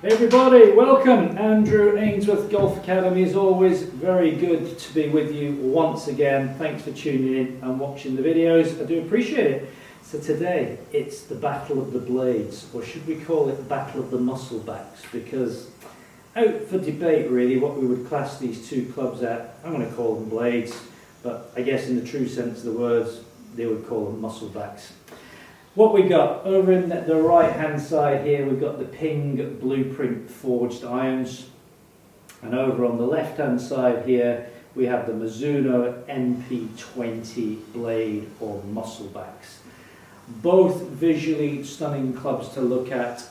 Hey everybody, welcome. Andrew, Ainsworth Golf Academy. As always, very good to be with you once again. Thanks for tuning in and watching the videos. I do appreciate it. So today, it's the Battle of the Blades, or should we call it the Battle of the Muscle Backs, because out for debate really what we would class these two clubs at. I'm going to call them blades, but I guess in the true sense of the words, they would call them muscle backs. What we got over in the right hand side here, we've got the Ping Blueprint forged irons, and over on the left hand side here we have the Mizuno Mp-20 blade or muscle backs. Both visually stunning clubs to look at.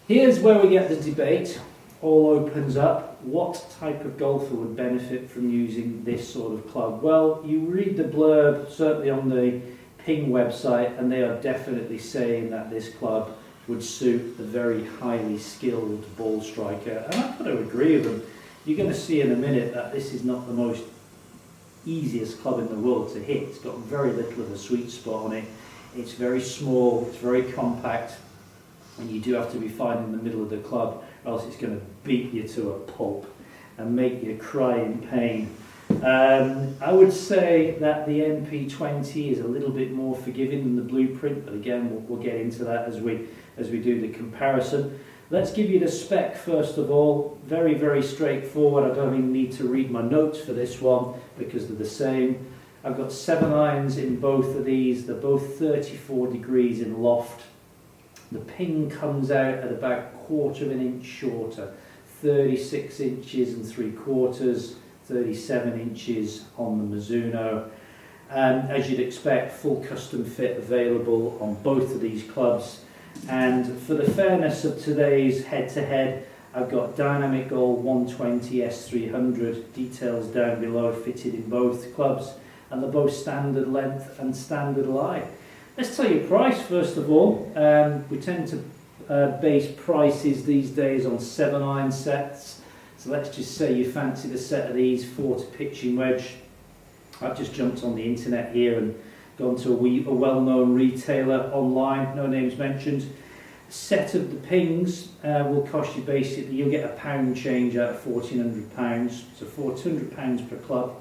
Here's where we get the debate. All opens up. What type of golfer would benefit from using this sort of club? Well, you read the blurb certainly on the Ping website, and they are definitely saying that this club would suit a very highly skilled ball striker, and I've got to agree with them. You're going to see in a minute that this is not the most easiest club in the world to hit. It's got very little of a sweet spot on it. It's very small, it's very compact, and you do have to be fine in the middle of the club, or else it's going to beat you to a pulp and make you cry in pain. I would say that the Mp-20 is a little bit more forgiving than the Blueprint, but again we'll get into that as we do the comparison. Let's give you the spec first of all. Very, very straightforward. I don't even need to read my notes for this one because they're the same. I've got 7 irons in both of these. They're both 34 degrees in loft. The Ping comes out at about 1/4 inch shorter, 36 inches and 3/4. 37 inches on the Mizuno, and as you'd expect, full custom fit available on both of these clubs. And for the fairness of today's head-to-head, I've got Dynamic Gold 120 S300 details down below, fitted in both clubs, and they're both standard length and standard lie. Let's tell you price first of all. We tend to base prices these days on 7 iron sets. So let's just say you fancied a set of these 4 to pitching wedge. I've just jumped on the internet here and gone to a well-known retailer online, no names mentioned. A set of the Pings will cost you basically, you'll get a pound change out of £1,400, so £200 per club.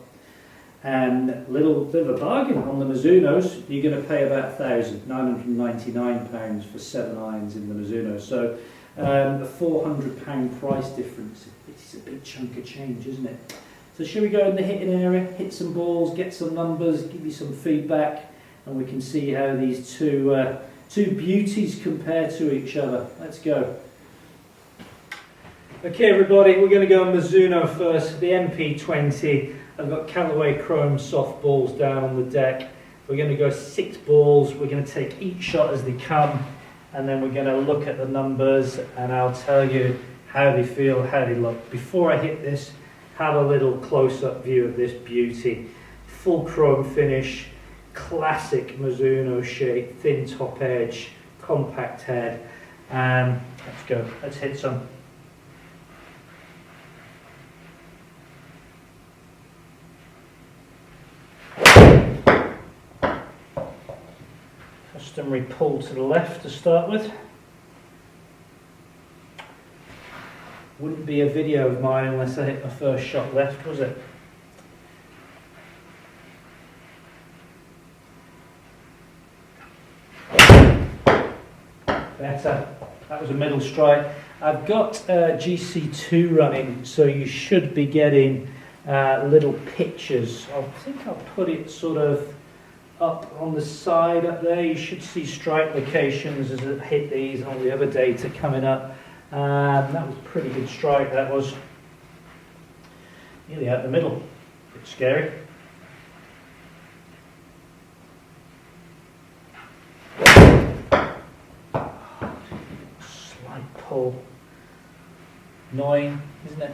And a little bit of a bargain on the Mizunos, you're going to pay about £1,999 for 7 irons in the Mizuno. So a £400 price difference. It's a big chunk of change, isn't it? So shall we go in the hitting area, hit some balls, get some numbers, give you some feedback, and we can see how these two beauties compare to each other. Let's go. Okay everybody, we're going to go on Mizuno first, the Mp-20. I've got Callaway Chrome soft balls down on the deck. We're going to go 6 balls, we're going to take each shot as they come, and then we're going to look at the numbers and I'll tell you how they feel, how they look. Before I hit this, have a little close-up view of this beauty. Full chrome finish, classic Mizuno shape, thin top edge, compact head. Let's go, let's hit some. Customary pull to the left to start with. Wouldn't be a video of mine unless I hit my first shot left, was it? Better. That was a middle strike. I've got GC2 running, so you should be getting little pictures. I think I'll put it sort of up on the side up there. You should see strike locations as it hit these and all the other data coming up. That was a pretty good strike, that was. Nearly out the middle. Bit scary. Slight pull. Annoying, isn't it?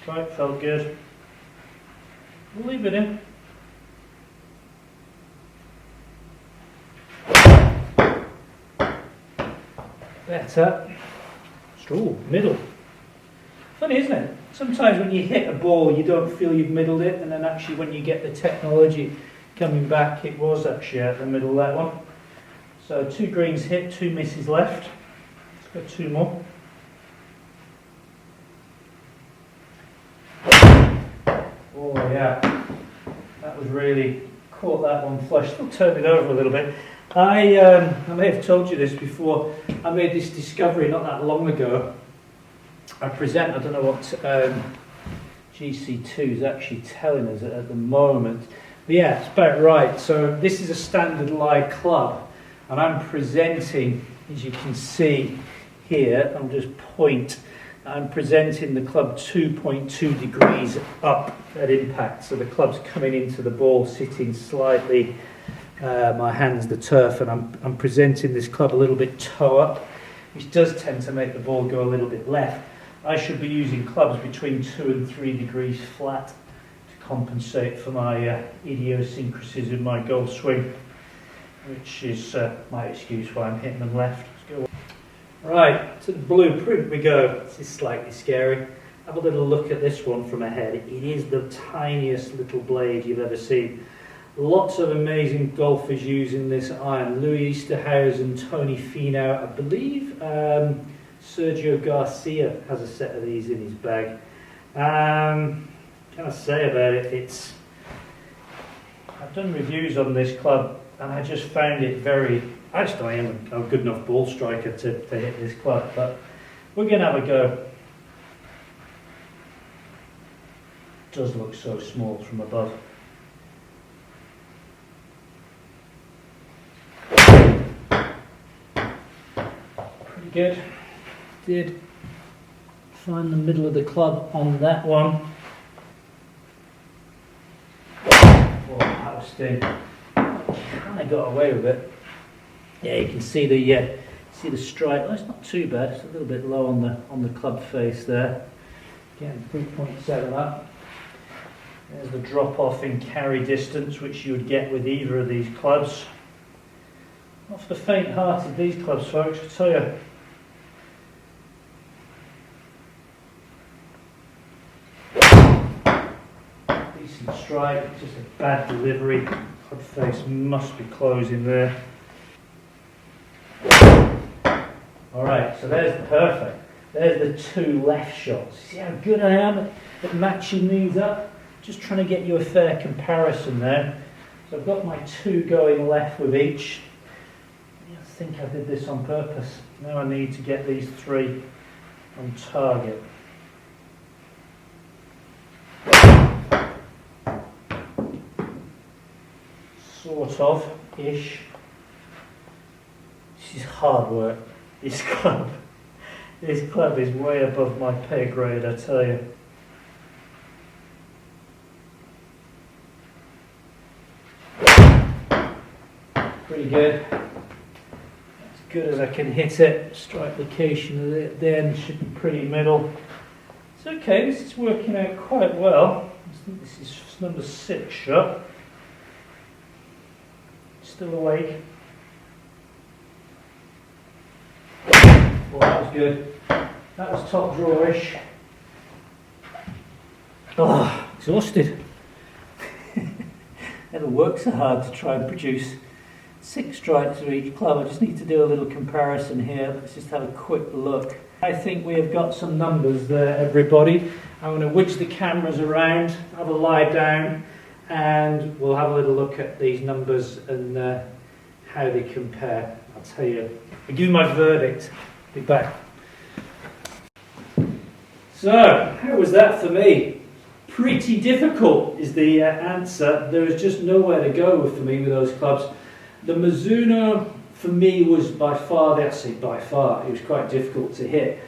Strike felt good. We'll leave it in. Better. Ooh, middle. Funny, isn't it? Sometimes when you hit a ball, you don't feel you've middled it, and then actually when you get the technology coming back, it was actually out the middle, that one. So 2 greens hit, 2 misses left. Let's go 2 more. Oh yeah, that was really, caught that one flush. Still turned it over a little bit. I may have told you this before. I made this discovery not that long ago. I don't know what GC2 is actually telling us at the moment. But yeah, it's about right. So this is a standard lie club, and I'm presenting, as you can see here, I'm presenting the club 2.2 degrees up at impact. So the club's coming into the ball, sitting slightly, my hand's the turf, and I'm presenting this club a little bit toe up, which does tend to make the ball go a little bit left. I should be using clubs between 2 and 3 degrees flat to compensate for my idiosyncrasies in my golf swing, which is my excuse why I'm hitting them left. Let's go. Right, to the blueprint we go. This is slightly scary. Have a little look at this one from ahead. It is the tiniest little blade you've ever seen. Lots of amazing golfers using this iron. Louis Easterhausen, Tony Finau, I believe Sergio Garcia has a set of these in his bag. What can I say about it? I've done reviews on this club, and I just found it I just don't am a good enough ball striker to hit this club, but we're going to have a go. It does look so small from above. Pretty good. Did find the middle of the club on that one. Oh, that was sting. Kind of got away with it. Yeah, you can see the stripe. Oh, it's not too bad. It's a little bit low on the club face there. Again, 3.7 up. There's the drop off in carry distance, which you would get with either of these clubs. Not for the faint-hearted, these clubs, folks, I tell you. Decent strike, just a bad delivery. Club face must be closing there. Alright, so there's the perfect. There's the 2 left shots. See how good I am at matching these up? Just trying to get you a fair comparison there. So I've got my 2 going left with each. I think I did this on purpose. Now I need to get these 3 on target. Sort of, ish. This is hard work. This club is way above my pay grade, I tell you. Pretty good. As good as I can hit it. Strike location at the end should be pretty middle. It's okay, this is working out quite well. I think this is number 6 shot. Still awake. Well, that was good. That was top drawish. Oh, exhausted. Never worked so hard to try and produce 6 strikes for each club. I just need to do a little comparison here. Let's just have a quick look. I think we have got some numbers there, everybody. I'm going to which the cameras around, have a lie down, and we'll have a little look at these numbers and how they compare. I'll tell you. I'll give you my verdict. Be back. So, how was that for me? Pretty difficult is the answer. There was just nowhere to go for me with those clubs. The Mizuno for me was by far, it was quite difficult to hit.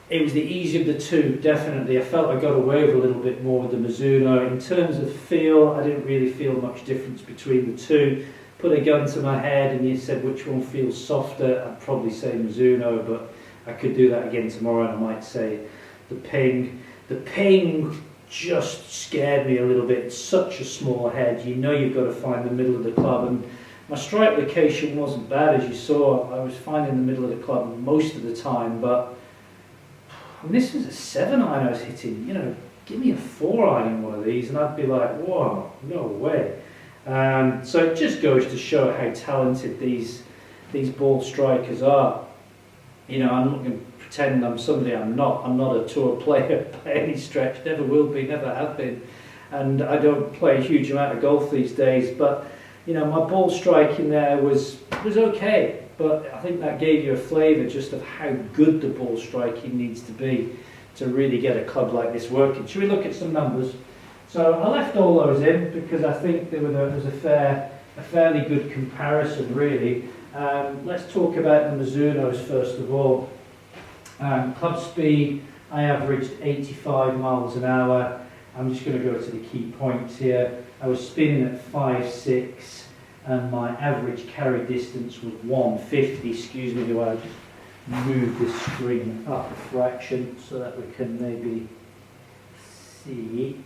It was the easier of the 2, definitely. I felt I got away with a little bit more with the Mizuno. In terms of feel, I didn't really feel much difference between the 2. Put a gun to my head and you said which one feels softer, I'd probably say Mizuno, but I could do that again tomorrow and I might say the Ping. The Ping just scared me a little bit. It's such a small head. You know you've got to find the middle of the club, and my strike location wasn't bad, as you saw. I was finding the middle of the club most of the time, but this was a 7-iron I was hitting. You know, give me a 4-iron in one of these and I'd be like, whoa, no way. So it just goes to show how talented these these ball strikers are. You know, I'm not going to pretend I'm somebody I'm not. I'm not a tour player by any stretch, never will be, never have been. And I don't play a huge amount of golf these days, but you know, my ball striking there was okay, but I think that gave you a flavour just of how good the ball striking needs to be to really get a club like this working. Should we look at some numbers? So I left all those in because I think there was a fairly good comparison, really. Let's talk about the Mizunos first of all. Club speed, I averaged 85 miles an hour. I'm just going to go to the key points here. I was spinning at 5.6 and my average carry distance was 150. Excuse me while I just move this screen up a fraction so that we can maybe see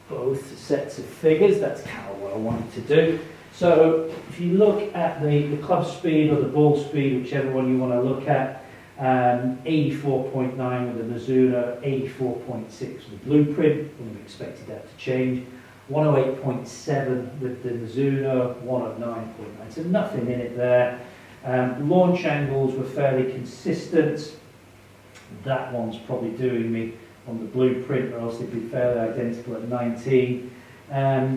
both sets of figures. That's kind of what I wanted to do. So if you look at the club speed or the ball speed, whichever one you want to look at, 84.9 with the Mizuno, 84.6 with the Blueprint. Wouldn't have expected that to change. 108.7 with the Mizuno, 109.9. So nothing in it there. Launch angles were fairly consistent. That one's probably doing me on the Blueprint, or else they'd be fairly identical at 19.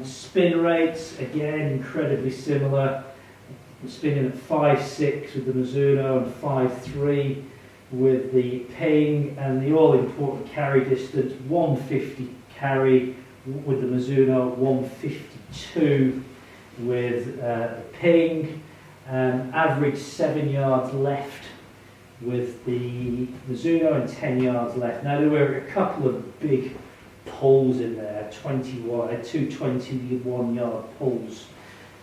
Spin rates, again, incredibly similar. I'm spinning at 5.6 with the Mizuno and 5.3 with the Ping, and the all-important carry distance, 150 carry with the Mizuno, 152 with the Ping, average 7 yards left with the Mizuno and 10 yards left. Now there were a couple of big pulls in there, two 21-yard pulls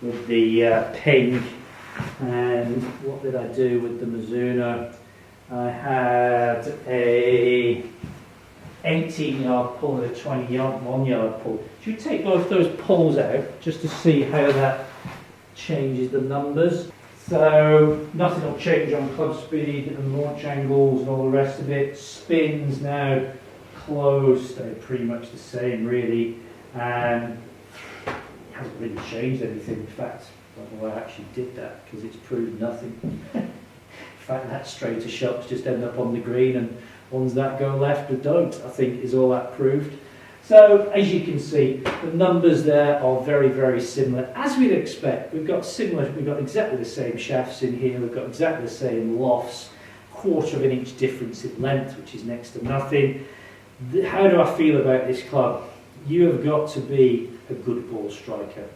with the Ping. And what did I do with the Mizuno? I had a 18-yard pull and a 21-yard pull. Should we take both those pulls out just to see how that changes the numbers? So nothing will change on club speed and launch angles and all the rest of it. Spins now close, they're pretty much the same really. And it hasn't really changed anything. In fact, I don't know why I actually did that because it's proved nothing. In fact, that straighter shots just end up on the green, and ones that go left or don't, I think, is all that proved. So, as you can see, the numbers there are very, very similar. As we'd expect, we've got exactly the same shafts in here, we've got exactly the same lofts, 1/4 of an inch difference in length, which is next to nothing. How do I feel about this club? You have got to be a good ball striker.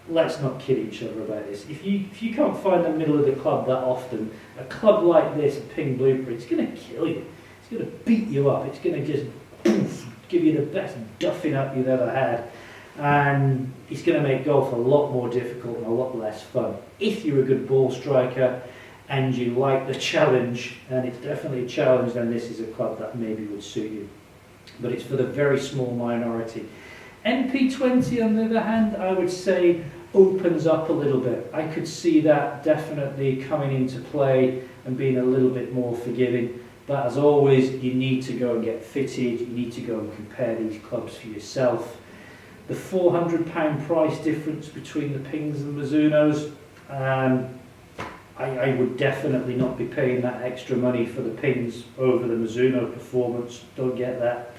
Let's not kid each other about this. If you can't find the middle of the club that often, a club like this, a Ping Blueprint, it's going to kill you. It's going to beat you up. It's going to just poof, give you the best duffing up you've ever had. And it's going to make golf a lot more difficult and a lot less fun. If you're a good ball striker and you like the challenge, and it's definitely a challenge, then this is a club that maybe would suit you. But it's for the very small minority. Mp-20, on the other hand, I would say opens up a little bit. I could see that definitely coming into play and being a little bit more forgiving. But as always, you need to go and get fitted. You need to go and compare these clubs for yourself. The £400 price difference between the Pings and the Mizunos, I would definitely not be paying that extra money for the Pings over the Mizuno performance. Don't get that.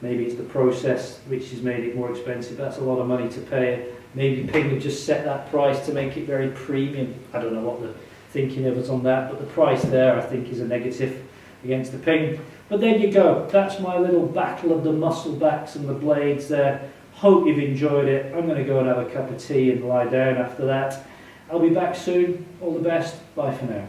Maybe it's the process which has made it more expensive. That's a lot of money to pay. Maybe Ping have just set that price to make it very premium. I don't know what the thinking of us on that, but the price there I think is a negative against the Ping. But there you go. That's my little battle of the muscle backs and the blades there. Hope you've enjoyed it. I'm going to go and have a cup of tea and lie down after that. I'll be back soon. All the best. Bye for now.